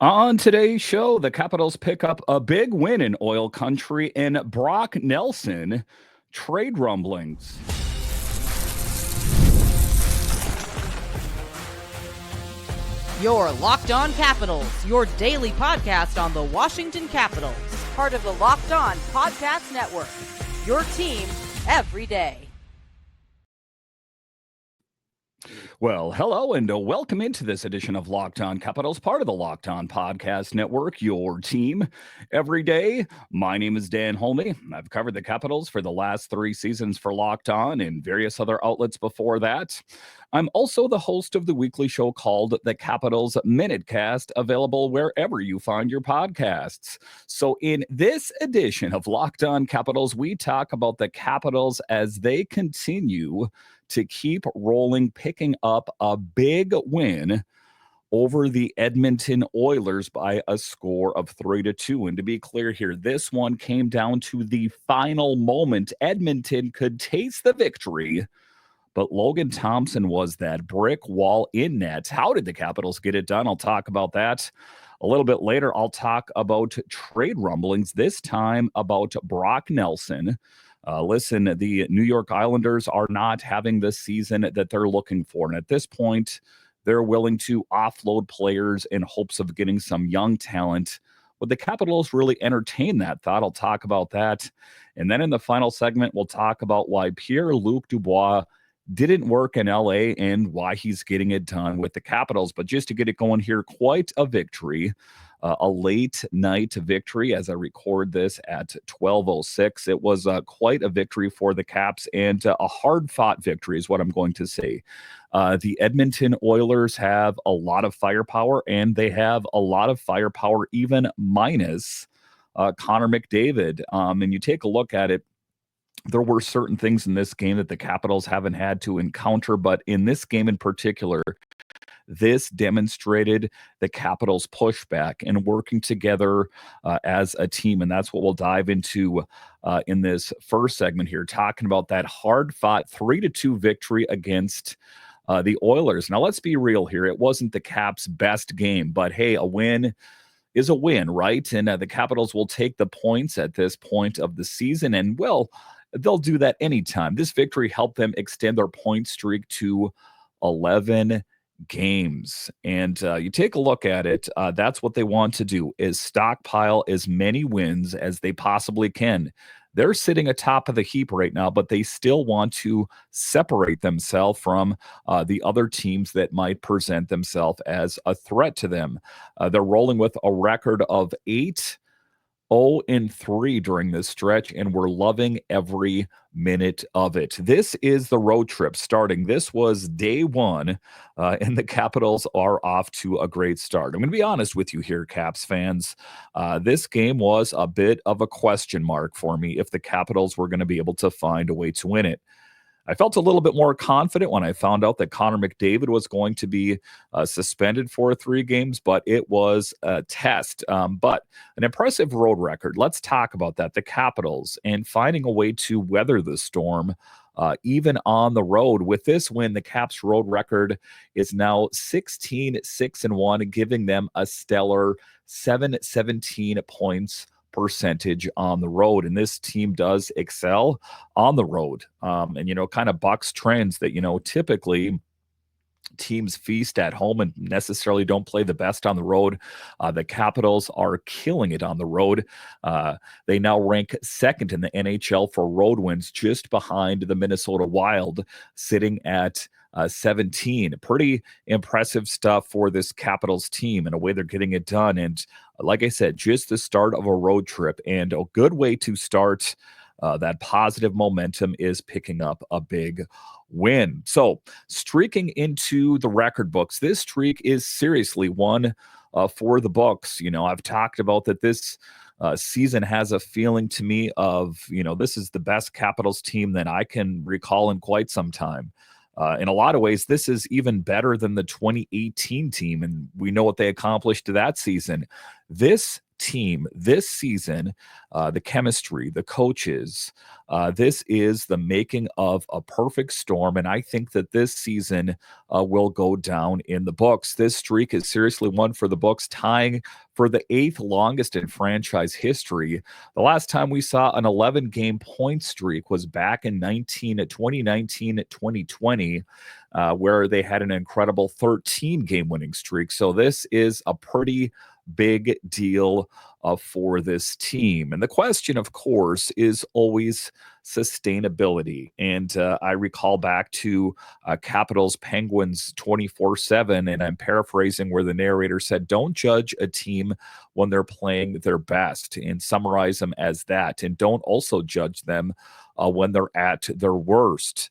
On today's show, the Capitals pick up a big win in oil country and Brock Nelson trade rumblings. Your Locked On Capitals, your daily podcast on the Washington Capitals. Part of the Locked On Podcast Network. Your team every day. Well, hello and welcome into this edition of Locked On Capitals, part of the Locked On Podcast Network, your team every day. My name is Dan Holme. I've covered the Capitals for the last 3 seasons for Locked On and various other outlets before that. I'm also the host of the weekly show called The Capitals Minutecast, available wherever you find your podcasts. So in this edition of Locked On Capitals, we talk about the Capitals as they continue to keep rolling, picking up a big win over the Edmonton Oilers by a score of 3-2. And to be clear here, this one came down to the final moment. Edmonton could taste the victory, but Logan Thompson was that brick wall in net. How did the Capitals get it done? I'll talk about that a little bit later. I'll talk about trade rumblings, this time about Brock Nelson. Listen, the New York Islanders are not having the season that they're looking for. And at this point, they're willing to offload players in hopes of getting some young talent. Would the Capitals really entertain that thought? I'll talk about that. And then in the final segment, we'll talk about why Pierre-Luc Dubois didn't work in LA and why he's getting it done with the Capitals. But just to get it going here, quite a victory. A late night victory as I record this at 12:06. It was quite a victory for the Caps and a hard-fought victory is what I'm going to say. The Edmonton Oilers have a lot of firepower, and they have a lot of firepower even minus Connor McDavid. And you take a look at it, there were certain things in this game that the Capitals haven't had to encounter, but in this game in particular, this demonstrated the Capitals' pushback and working together as a team. And that's what we'll dive into in this first segment here, talking about that hard-fought 3-2 victory against the Oilers. Now, let's be real here. It wasn't the Caps' best game, but hey, a win is a win, right? And the Capitals will take the points at this point of the season, and, well, they'll do that anytime. This victory helped them extend their point streak to 11 games. And you take a look at it, that's what they want to do, is stockpile as many wins as they possibly can. They're sitting atop of the heap right now, but they still want to separate themselves from the other teams that might present themselves as a threat to them. They're rolling with a record of 8-0-3 during this stretch, and we're loving every minute of it. This is the road trip starting. This was day one, and the Capitals are off to a great start. I'm going to be honest with you here, Caps fans. This game was a bit of a question mark for me if the Capitals were going to be able to find a way to win it. I felt a little bit more confident when I found out that Connor McDavid was going to be suspended for 3 games, but it was a test. But an impressive road record. Let's talk about that. The Capitals and finding a way to weather the storm, even on the road. With this win, the Caps' road record is now 16-6-1, giving them a stellar 717 points percentage on the road. And this team does excel on the road. And, kind of bucks trends that, typically teams feast at home and necessarily don't play the best on the road. The Capitals are killing it on the road. They now rank second in the NHL for road wins, just behind the Minnesota Wild, sitting at 17. Pretty impressive stuff for this Capitals team and a way they're getting it done. And like I said, just the start of a road trip, and a good way to start that positive momentum is picking up a big win. So streaking into the record books, this streak is seriously one for the books. I've talked about that this season has a feeling to me of, this is the best Capitals team that I can recall in quite some time. In a lot of ways, this is even better than the 2018 team, and we know what they accomplished that season. This team this season, the chemistry, the coaches, this is the making of a perfect storm. And I think that this season will go down in the books. This streak is seriously one for the books, tying for the 8th longest in franchise history. The last time we saw an 11-game point streak was back in 2019-2020, where they had an incredible 13-game winning streak. So this is a pretty big deal for this team. And the question, of course, is always sustainability. And I recall back to Capitals Penguins 24/7, and I'm paraphrasing where the narrator said, don't judge a team when they're playing their best, and summarize them as that. And don't also judge them when they're at their worst.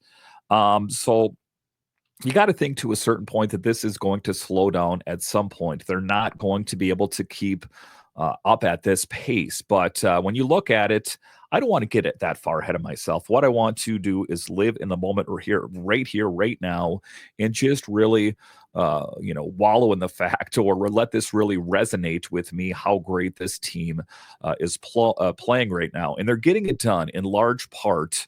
So you got to think to a certain point that this is going to slow down at some point. They're not going to be able to keep up at this pace. But when you look at it, I don't want to get it that far ahead of myself. What I want to do is live in the moment right now, and just really, wallow in the fact, or let this really resonate with me, how great this team is playing right now. And they're getting it done in large part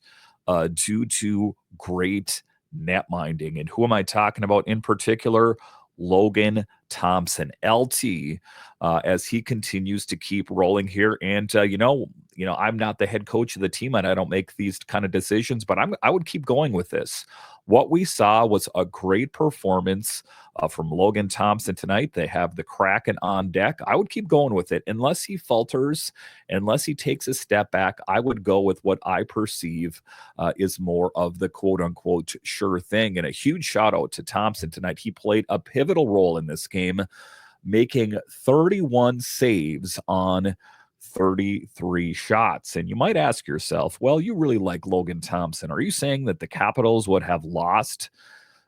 due to great net minding. And who am I talking about in particular? Logan Thompson, LT, as he continues to keep rolling here. And I'm not the head coach of the team, and I don't make these kind of decisions, but I would keep going with this. What we saw was a great performance from Logan Thompson tonight. They have the Kraken on deck. I would keep going with it. Unless he falters, unless he takes a step back, I would go with what I perceive is more of the quote-unquote sure thing. And a huge shout-out to Thompson tonight. He played a pivotal role in this game, making 31 saves on 33 shots. And you might ask yourself, well, you really like Logan Thompson. Are you saying that the Capitals would have lost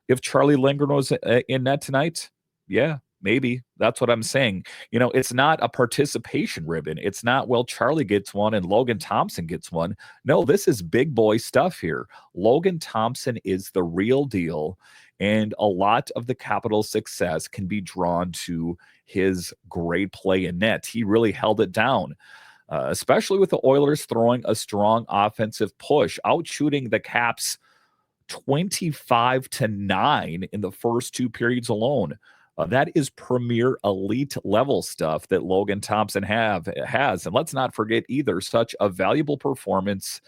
if Charlie Lindgren was in net tonight? Yeah, maybe. That's what I'm saying. It's not a participation ribbon. It's not, well, Charlie gets one and Logan Thompson gets one. No, this is big boy stuff here. Logan Thompson is the real deal. And a lot of the Capitals' success can be drawn to his great play in net. He really held it down, especially with the Oilers throwing a strong offensive push, outshooting the Caps 25-9 in the first 2 periods alone. That is premier elite level stuff that Logan Thompson has. And let's not forget either, such a valuable performance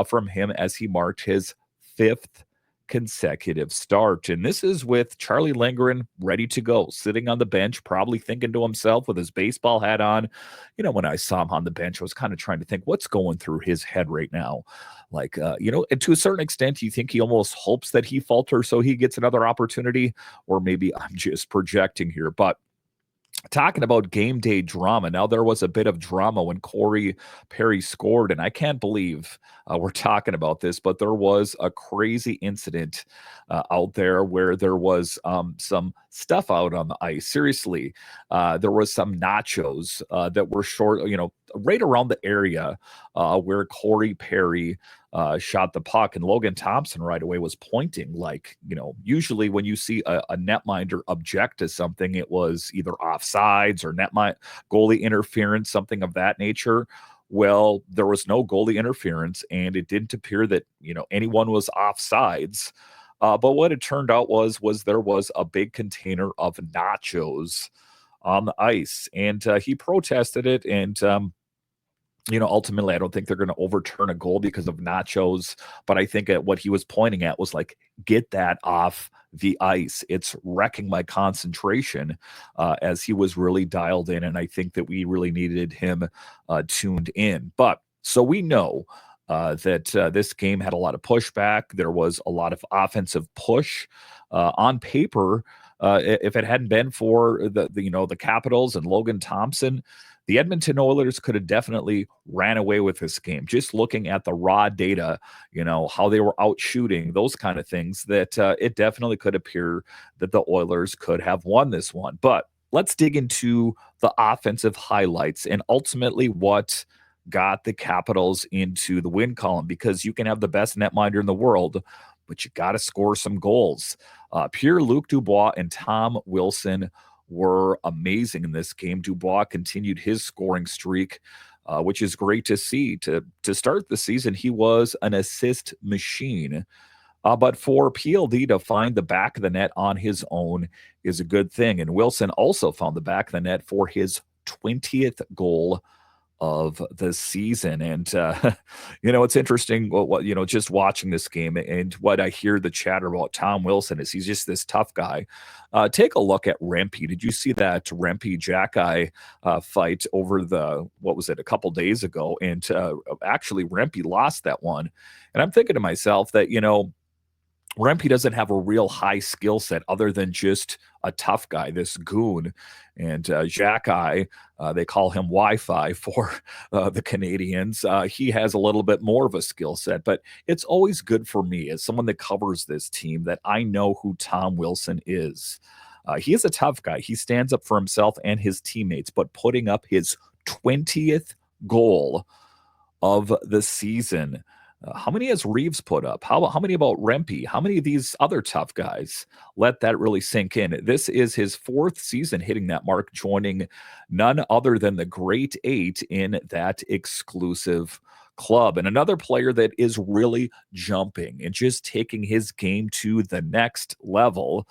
from him as he marked his 5th consecutive start. And this is with Charlie Lindgren ready to go, sitting on the bench, probably thinking to himself with his baseball hat on. When I saw him on the bench, I was kind of trying to think what's going through his head right now. And to a certain extent, you think he almost hopes that he falters so he gets another opportunity, or maybe I'm just projecting here. But talking about game day drama, now there was a bit of drama when Corey Perry scored, and I can't believe we're talking about this, but there was a crazy incident out there where there was some stuff out on the ice. Seriously, there was some nachos that were short, right around the area where Corey Perry shot the puck, and Logan Thompson right away was pointing. Usually when you see a netminder object to something, it was either offsides or goalie interference, something of that nature. Well, there was no goalie interference, and it didn't appear that anyone was offsides. But what it turned out was there was a big container of nachos on the ice, and he protested it. And ultimately, I don't think they're going to overturn a goal because of nachos. But I think what he was pointing at was get that off the ice. It's wrecking my concentration, as he was really dialed in. And I think that we really needed him tuned in. But so we know that this game had a lot of pushback. There was a lot of offensive push on paper. If it hadn't been for the Capitals and Logan Thompson, the Edmonton Oilers could have definitely ran away with this game. Just looking at the raw data, how they were out shooting, those kind of things, that it definitely could appear that the Oilers could have won this one. But let's dig into the offensive highlights and ultimately what got the Capitals into the win column, because you can have the best netminder in the world, but you got to score some goals. Pierre-Luc Dubois and Tom Wilson were amazing in this game. Dubois continued his scoring streak, which is great to see. To start the season, he was an assist machine. But for PLD to find the back of the net on his own is a good thing. And Wilson also found the back of the net for his 20th goal of the season. And, it's interesting just watching this game and what I hear the chatter about Tom Wilson is he's just this tough guy. Take a look at Rempe. Did you see that Rempe Jackeye fight over a couple days ago? And actually Rempe lost that one. And I'm thinking to myself that, Rempe doesn't have a real high skill set other than just a tough guy, this goon. And Jackeye, they call him Wi-Fi for the Canadians. He has a little bit more of a skill set, but it's always good for me as someone that covers this team that I know who Tom Wilson is. He is a tough guy. He stands up for himself and his teammates, but putting up his 20th goal of the season. How many has Reeves put up? How many about Rempe? How many of these other tough guys? Let that really sink in. This is his fourth season hitting that mark, joining none other than the Great Eight in that exclusive club. And another player that is really jumping and just taking his game to the next level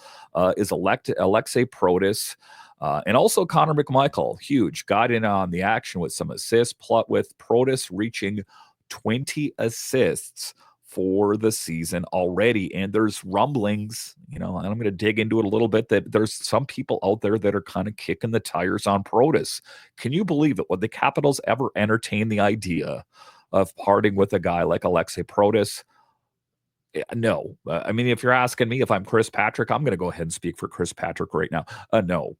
is Alexei Protas. And also Connor McMichael, huge, got in on the action with some assists, with Protas reaching 20 assists for the season already. And there's rumblings, and I'm going to dig into it a little bit, that there's some people out there that are kind of kicking the tires on Protas. Can you believe it? Would the Capitals ever entertain the idea of parting with a guy like Alexei Protas? No. If you're asking me if I'm Chris Patrick, I'm going to go ahead and speak for Chris Patrick right now. No.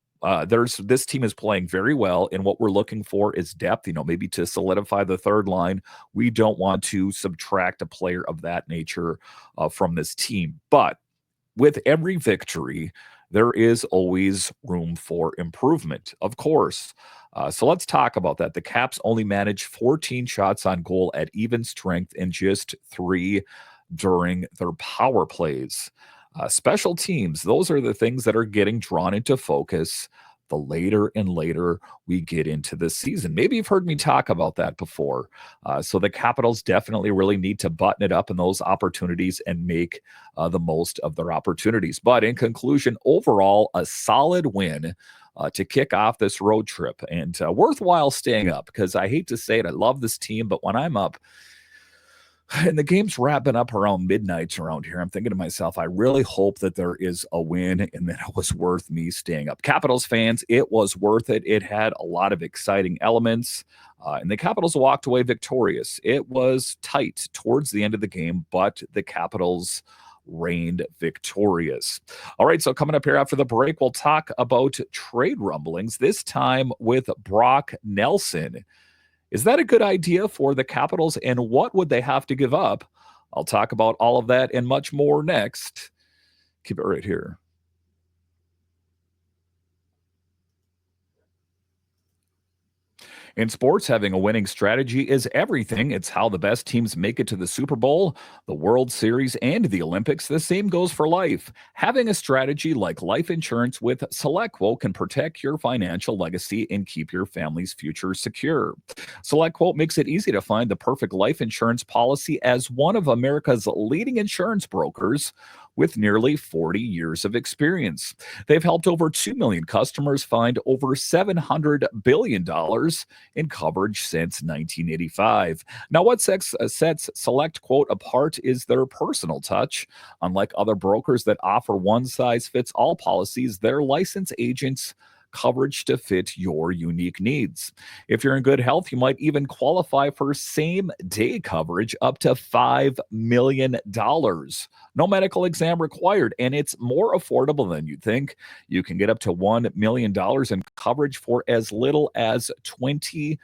This team is playing very well, and what we're looking for is depth, maybe to solidify the third line. We don't want to subtract a player of that nature from this team. But with every victory, there is always room for improvement, of course. So let's talk about that. The Caps only managed 14 shots on goal at even strength and just 3 during their power plays. Special teams, those are the things that are getting drawn into focus the later and later we get into the season. Maybe you've heard me talk about that before. So the Capitals definitely really need to button it up in those opportunities and make the most of their opportunities. But in conclusion, overall, a solid win to kick off this road trip, and worthwhile staying up, because I hate to say it, I love this team, but when I'm up, and the game's wrapping up around midnight around here, I'm thinking to myself, I really hope that there is a win and that it was worth me staying up. Capitals fans, it was worth it. It had a lot of exciting elements, and the Capitals walked away victorious. It was tight towards the end of the game, but the Capitals reigned victorious. All right, so coming up here after the break, we'll talk about trade rumblings, this time with Brock Nelson. Is that a good idea for the Capitals, and what would they have to give up? I'll talk about all of that and much more next. Keep it right here. In sports, having a winning strategy is everything. It's how the best teams make it to the Super Bowl, the World Series, and the Olympics. The same goes for life. Having a strategy like life insurance with SelectQuote can protect your financial legacy and keep your family's future secure. SelectQuote makes it easy to find the perfect life insurance policy as one of America's leading insurance brokers with nearly 40 years of experience. They've helped over 2 million customers find over $700 billion in coverage since 1985. Now, what sets SelectQuote apart is their personal touch. Unlike other brokers that offer one-size-fits-all policies, their licensed agents coverage to fit your unique needs. If you're in good health, you might even qualify for same-day coverage up to $5 million. No medical exam required, and it's more affordable than you'd think. You can get up to $1 million in coverage for as little as $20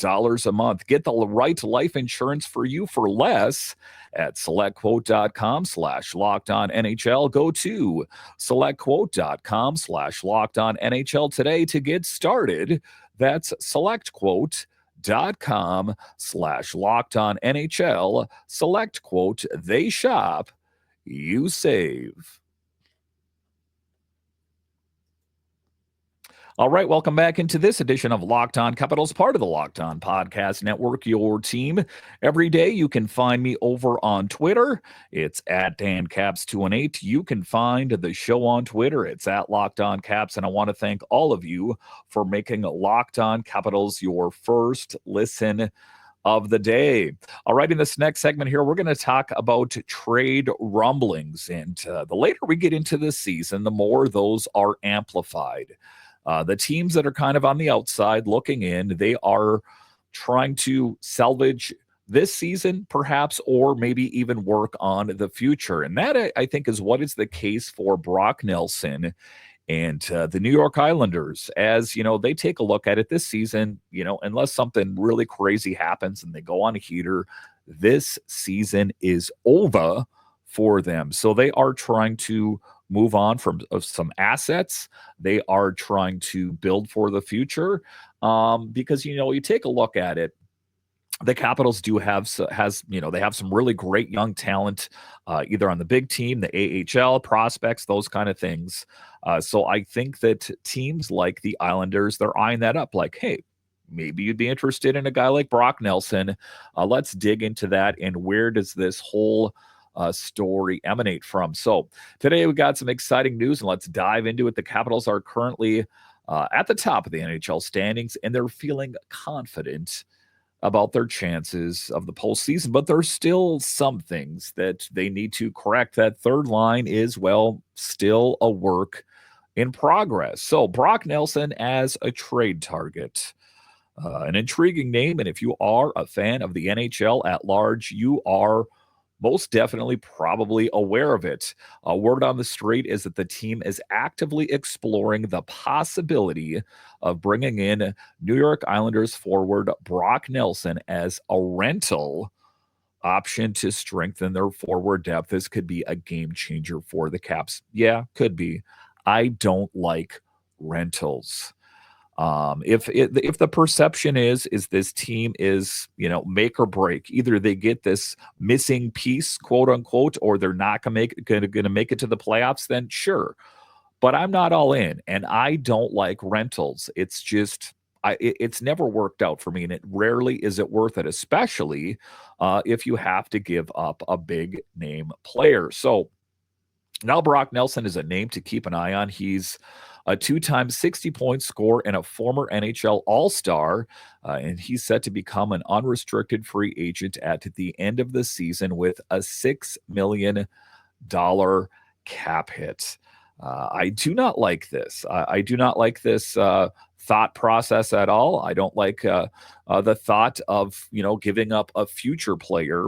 a month. Get the right life insurance for you for less at selectquote.com/lockedonnhl. Go to selectquote.com/lockedonnhl today to get started. That's selectquote.com/lockedonnhl. SelectQuote, they shop, you save. All right, welcome back into this edition of Locked On Capitals, part of the Locked On Podcast Network, your team. Every day you can find me over on Twitter. It's at DanCaps218. You can find the show on Twitter. It's at Locked On Caps. And I want to thank all of you for making Locked On Capitals your first listen of the day. All right, in this next segment here, we're going to talk about trade rumblings. And the later we get into this season, the more those are amplified. The teams that are kind of on the outside looking in, they are trying to salvage this season, perhaps, or maybe even work on the future. And that, I think, is what is the case for Brock Nelson and the New York Islanders. As, you know, they take a look at it this season, you know, unless something really crazy happens and they go on a heater, this season is over for them. So they are trying to move on from some assets. They are trying to build for the future because, you know, you take a look at it, the Capitals do have they have some really great young talent, either on the big team, the AHL prospects, those kind of things. So I think that teams like the Islanders, they're eyeing that up like, hey, maybe you'd be interested in a guy like Brock Nelson. Let's dig into that. And where does this whole story emanate from? So today we got some exciting news, and let's dive into it. The Capitals are currently at the top of the NHL standings, and they're feeling confident about their chances of the postseason, but there's still some things that they need to correct. That third line is, well, still a work in progress. So Brock Nelson as a trade target, an intriguing name. And if you are a fan of the NHL at large, you are most definitely probably aware of it. A word on the street is that the team is actively exploring the possibility of bringing in New York Islanders forward Brock Nelson as a rental option to strengthen their forward depth. This could be a game changer for the Caps. Yeah, could be. I don't like rentals. If the perception is this team is, you know, make or break, either they get this missing piece, quote unquote, or they're not gonna make it to the playoffs, then sure. But I'm not all in, and I don't like rentals. It's just it's never worked out for me, and it rarely is it worth it, especially if you have to give up a big name player. So now Brock Nelson is a name to keep an eye on. He's a two-time 60-point scorer and a former NHL All-Star, and he's set to become an unrestricted free agent at the end of the season with a $6 million cap hit. I do not like this. I do not like this thought process at all. I don't like the thought of, you know, giving up a future player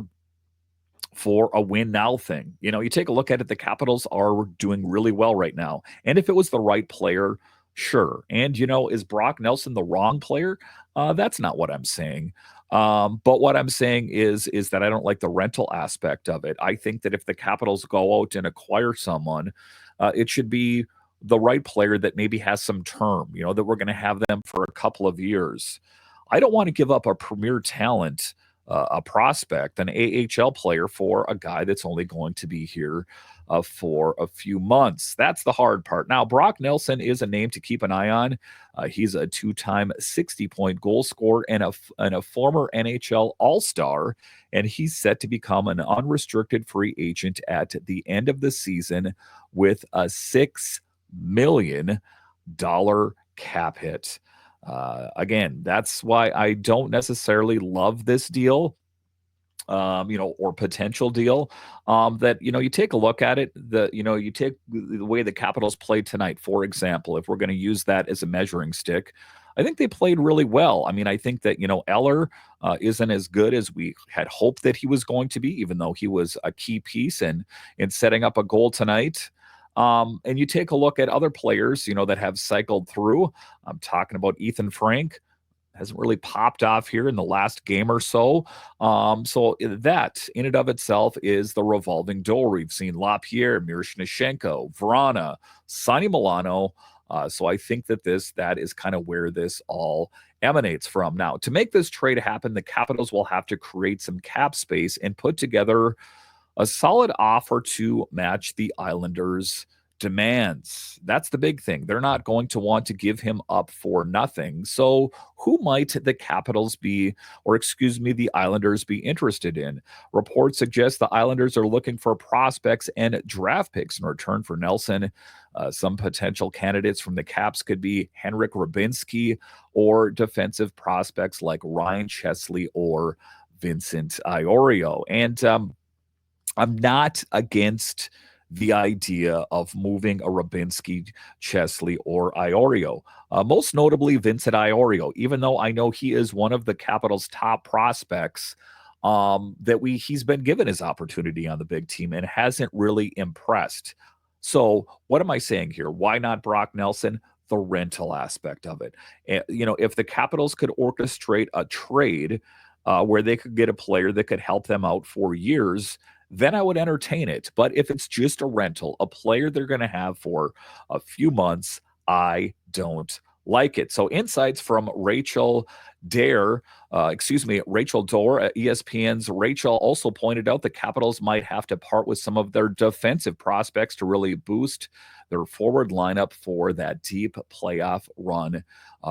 for a win now thing. You know, you take a look at it, the Capitals are doing really well right now. And if it was the right player, sure. And, you know, is Brock Nelson the wrong player? That's not what I'm saying. But what I'm saying is that I don't like the rental aspect of it. I think that if the Capitals go out and acquire someone, it should be the right player that maybe has some term, you know, that we're going to have them for a couple of years. I don't want to give up a premier talent, a prospect, an AHL player, for a guy that's only going to be here for a few months. That's the hard part. Now, Brock Nelson is a name to keep an eye on. He's a two-time 60-point goal scorer and a former NHL All-Star, and he's set to become an unrestricted free agent at the end of the season with a $6 million cap hit. Again, that's why I don't necessarily love this deal, you know, or potential deal. That, you know, you take a look at it, you take the way the Capitals played tonight, for example, if we're going to use that as a measuring stick, I think they played really well. I mean, I think that, you know, Eller isn't as good as we had hoped that he was going to be, even though he was a key piece in setting up a goal tonight. And you take a look at other players, you know, that have cycled through. I'm talking about Ethan Frank. Hasn't really popped off here in the last game or so. So that in and of itself is the revolving door. We've seen LaPierre, Miroshnichenko, Vrana, Sonny Milano. So I think that that is kind of where this all emanates from. Now, to make this trade happen, the Capitals will have to create some cap space and put together a solid offer to match the Islanders' demands. That's the big thing. They're not going to want to give him up for nothing. So who might the Capitals be, or excuse me, the Islanders be interested in? Reports suggest the Islanders are looking for prospects and draft picks in return for Nelson. Some potential candidates from the Caps could be Henrik Rubinski or defensive prospects like Ryan Chesley or Vincent Iorio. And I'm not against the idea of moving a Rubinski, Chesley, or Iorio. Most notably, Vincent Iorio, even though I know he is one of the Capitals' top prospects, he's been given his opportunity on the big team and hasn't really impressed. So what am I saying here? Why not Brock Nelson? The rental aspect of it. If the Capitals could orchestrate a trade where they could get a player that could help them out for years, then I would entertain it. But if it's just a rental, a player they're going to have for a few months, I don't like it. So insights from Rachel Dorr at ESPN's Rachel also pointed out the Capitals might have to part with some of their defensive prospects to really boost their forward lineup for that deep playoff run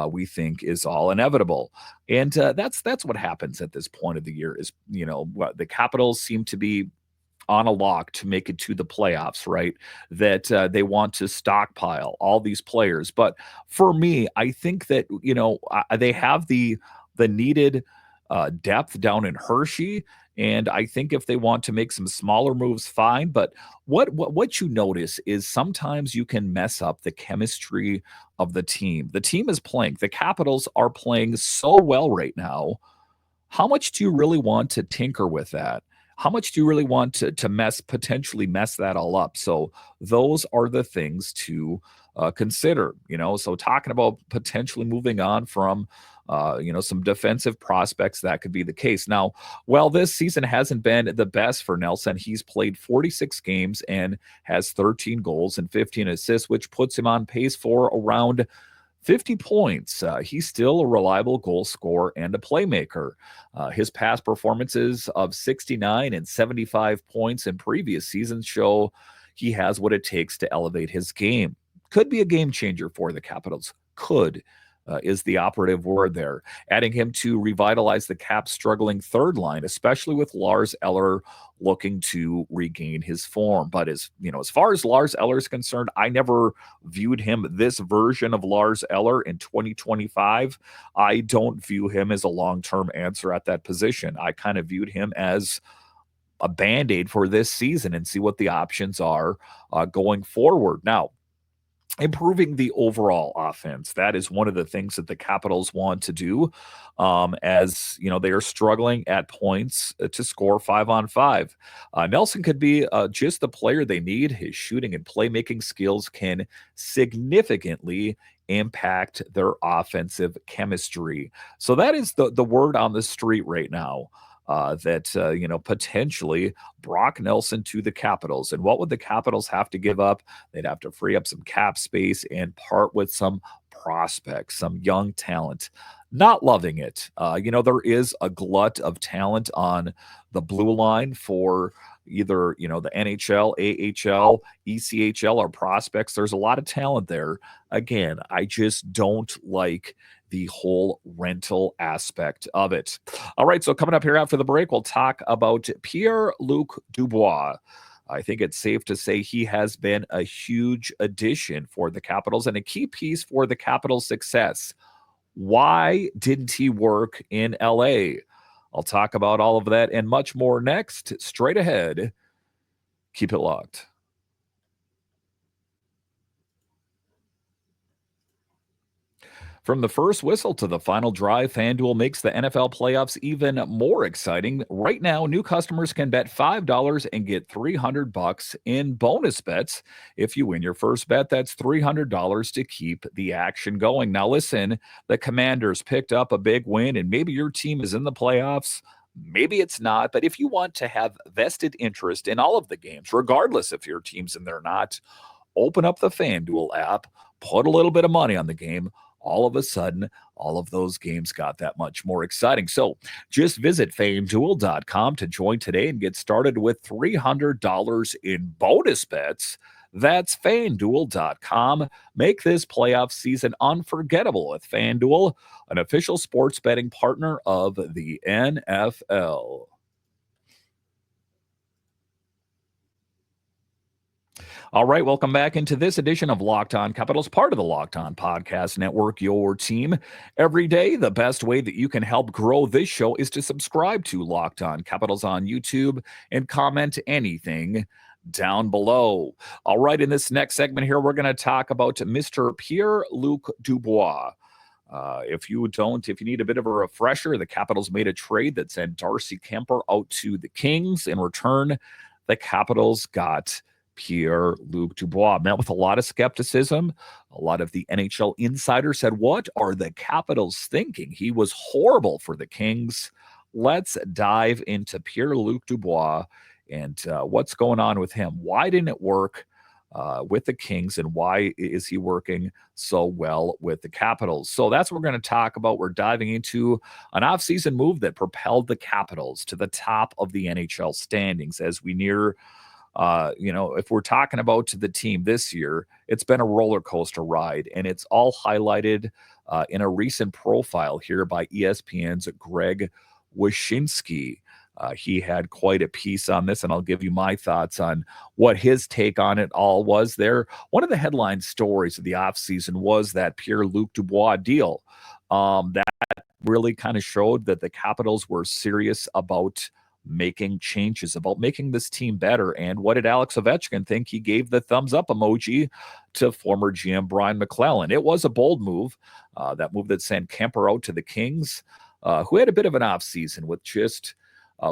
we think is all inevitable. And that's what happens at this point of the year is, the Capitals seem to be on a lock to make it to the playoffs, right? That they want to stockpile all these players. But for me, I think that, they have the needed depth down in Hershey. And I think if they want to make some smaller moves, fine. But what you notice is sometimes you can mess up the chemistry of the team. The team is playing. The Capitals are playing so well right now. How much do you really want to tinker with that? How much do you really want to potentially mess that all up? So those are the things to consider, So talking about potentially moving on from, some defensive prospects, that could be the case. Now, while this season hasn't been the best for Nelson, he's played 46 games and has 13 goals and 15 assists, which puts him on pace for around 50 points. He's still a reliable goal scorer and a playmaker. His past performances of 69 and 75 points in previous seasons show he has what it takes to elevate his game. Could be a game changer for the Capitals. Could is the operative word there. Adding him to revitalize the Caps' struggling third line, especially with Lars Eller looking to regain his form. But as far as Lars Eller is concerned, I never viewed him this version of Lars Eller in 2025. I don't view him as a long-term answer at that position. I kind of viewed him as a Band-Aid for this season and see what the options are going forward. Now, improving the overall offense. That is one of the things that the Capitals want to do, as they are struggling at points to score 5-on-5. Nelson could be just the player they need. His shooting and playmaking skills can significantly impact their offensive chemistry. So that is the word on the street right now. Potentially Brock Nelson to the Capitals. And what would the Capitals have to give up? They'd have to free up some cap space and part with some prospects, some young talent. Not loving it. There is a glut of talent on the blue line for either, the NHL, AHL, ECHL, or prospects. There's a lot of talent there. Again, I just don't like the whole rental aspect of it. All right, so coming up here after the break, we'll talk about Pierre-Luc Dubois. I think it's safe to say he has been a huge addition for the Capitals and a key piece for the Capitals' success. Why didn't he work in LA? I'll talk about all of that and much more next, straight ahead. Keep it locked. From the first whistle to the final drive, FanDuel makes the NFL playoffs even more exciting. Right now, new customers can bet $5 and get $300 in bonus bets. If you win your first bet, that's $300 to keep the action going. Now listen, the Commanders picked up a big win, and maybe your team is in the playoffs. Maybe it's not, but if you want to have vested interest in all of the games, regardless if your team's in there or not, open up the FanDuel app, put a little bit of money on the game. All of a sudden, all of those games got that much more exciting. So just visit FanDuel.com to join today and get started with $300 in bonus bets. That's FanDuel.com. Make this playoff season unforgettable with FanDuel, an official sports betting partner of the NFL. All right, welcome back into this edition of Locked On Capitals, part of the Locked On Podcast Network, your team every day. The best way that you can help grow this show is to subscribe to Locked On Capitals on YouTube and comment anything down below. All right, in this next segment here, we're going to talk about Mr. Pierre-Luc Dubois. If you need a bit of a refresher, the Capitals made a trade that sent Darcy Kemper out to the Kings. In return, the Capitals got Pierre-Luc Dubois. Met with a lot of skepticism. A lot of the NHL insiders said, what are the Capitals thinking? He was horrible for the Kings. Let's dive into Pierre-Luc Dubois and what's going on with him. Why didn't it work with the Kings, and why is he working so well with the Capitals? So that's what we're going to talk about. We're diving into an offseason move that propelled the Capitals to the top of the NHL standings as we near if we're talking about the team this year, it's been a roller coaster ride, and it's all highlighted in a recent profile here by ESPN's Greg Wyshynski. He had quite a piece on this, and I'll give you my thoughts on what his take on it all was there. One of the headline stories of the offseason was that Pierre-Luc Dubois deal. That really kind of showed that the Capitals were serious about making changes, about making this team better. And what did Alex Ovechkin think? He gave the thumbs up emoji to former GM Brian McClellan. It was a bold move, that move that sent Kemper out to the Kings, who had a bit of an offseason with just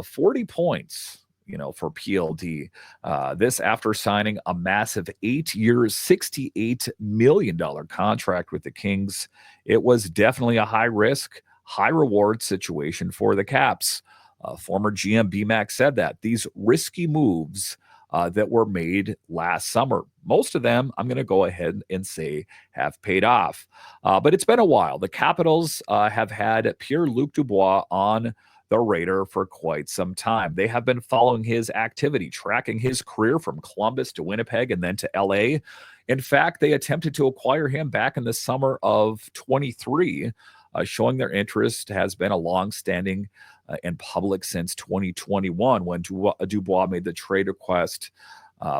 40 points, for PLD. This after signing a massive 8-year, $68 million contract with the Kings. It was definitely a high risk, high reward situation for the Caps. Former GM BMAC said that these risky moves that were made last summer, most of them, I'm going to go ahead and say, have paid off. But it's been a while. The Capitals have had Pierre-Luc Dubois on the radar for quite some time. They have been following his activity, tracking his career from Columbus to Winnipeg and then to LA. In fact, they attempted to acquire him back in the summer of 23, showing their interest has been a long-standing and public since 2021 when Dubois made the trade request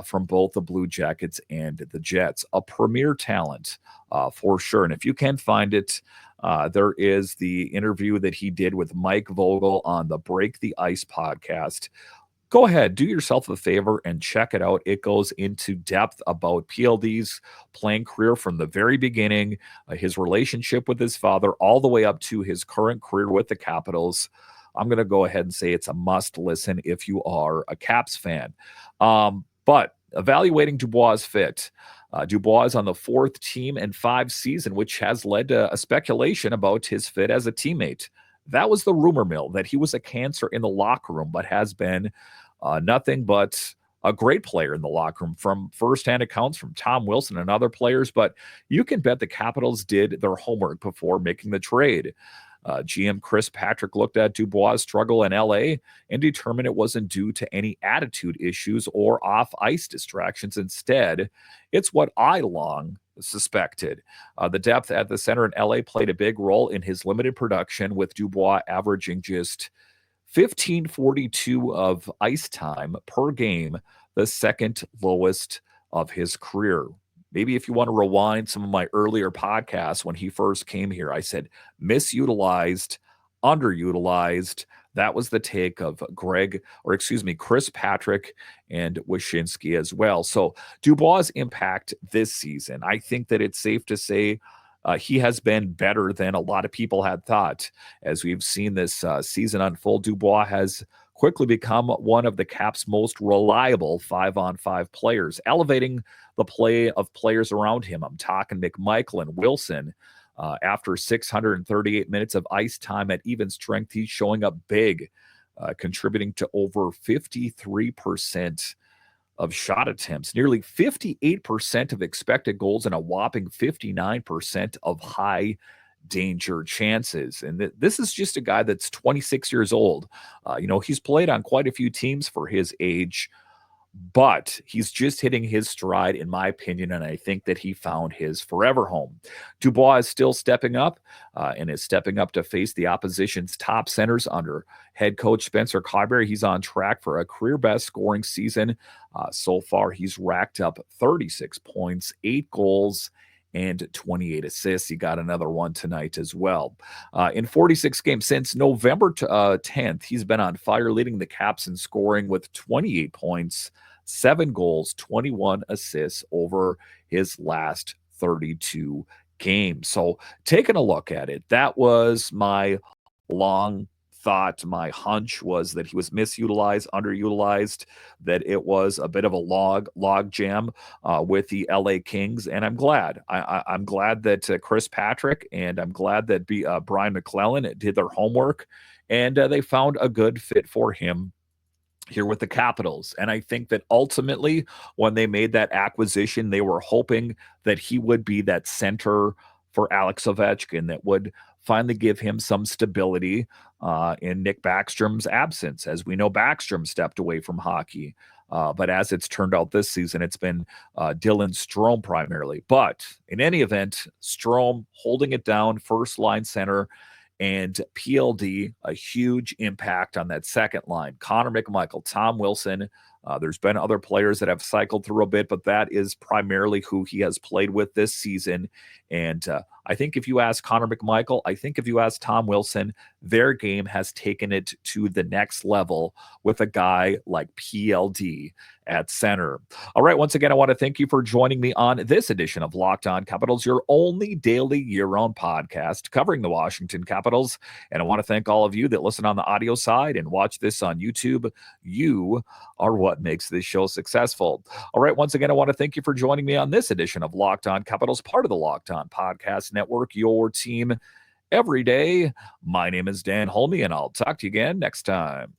from both the Blue Jackets and the Jets. A premier talent for sure. And if you can find it, there is the interview that he did with Mike Vogel on the Break the Ice podcast. Go ahead, do yourself a favor and check it out. It goes into depth about PLD's playing career from the very beginning, his relationship with his father, all the way up to his current career with the Capitals. I'm going to go ahead and say it's a must listen if you are a Caps fan. But evaluating Dubois' fit, Dubois is on the 4th team in 5 seasons, which has led to a speculation about his fit as a teammate. That was the rumor mill, that he was a cancer in the locker room, but has been nothing but a great player in the locker room from firsthand accounts from Tom Wilson and other players. But you can bet the Capitals did their homework before making the trade. GM Chris Patrick looked at Dubois' struggle in LA and determined it wasn't due to any attitude issues or off-ice distractions. Instead, it's what I long suspected. The depth at the center in LA played a big role in his limited production, with Dubois averaging just 15:42 of ice time per game, the second lowest of his career. Maybe if you want to rewind some of my earlier podcasts when he first came here, I said misutilized, underutilized. That was the take of Chris Patrick and Wyshynski as well. So Dubois' impact this season, I think that it's safe to say he has been better than a lot of people had thought. As we've seen this season unfold, Dubois has quickly become one of the Caps' most reliable 5-on-5 players, elevating the play of players around him. I'm talking McMichael and Wilson. After 638 minutes of ice time at even strength, he's showing up big, contributing to over 53% of shot attempts, nearly 58% of expected goals, and a whopping 59% of high danger chances. And this is just a guy that's 26 years old. He's played on quite a few teams for his age, but he's just hitting his stride, in my opinion, and I think that he found his forever home. Dubois is still stepping up and is stepping up to face the opposition's top centers under head coach Spencer Carberry. He's on track for a career-best scoring season. So far, he's racked up 36 points, 8 goals, and 28 assists. He got another one tonight as well. In 46 games since November 10th, he's been on fire, leading the Caps in scoring with 28 points, 7 goals, 21 assists over his last 32 games. So taking a look at it, that was my long thought. My hunch was that he was misutilized, underutilized, that it was a bit of a log jam with the LA Kings. And I'm glad. I'm glad that Chris Patrick and I'm glad that Brian McClellan did their homework and they found a good fit for him here with the Capitals. And I think that ultimately when they made that acquisition, they were hoping that he would be that center for Alex Ovechkin that would finally give him some stability in Nick Backstrom's absence. As we know, Backstrom stepped away from hockey. But as it's turned out this season, it's been Dylan Strome primarily. But in any event, Strome holding it down, first line center, and PLD, a huge impact on that second line. Connor McMichael, Tom Wilson. There's been other players that have cycled through a bit, but that is primarily who he has played with this season. And I think if you ask Connor McMichael, I think if you ask Tom Wilson, their game has taken it to the next level with a guy like PLD at center. All right, once again, I want to thank you for joining me on this edition of Locked On Capitals, your only daily year-round podcast covering the Washington Capitals. And I want to thank all of you that listen on the audio side and watch this on YouTube. You are what makes this show successful. All right, once again, I want to thank you for joining me on this edition of Locked On Capitals, part of the Locked On Podcast Network, your team every day. My name is Dan Holme, and I'll talk to you again next time.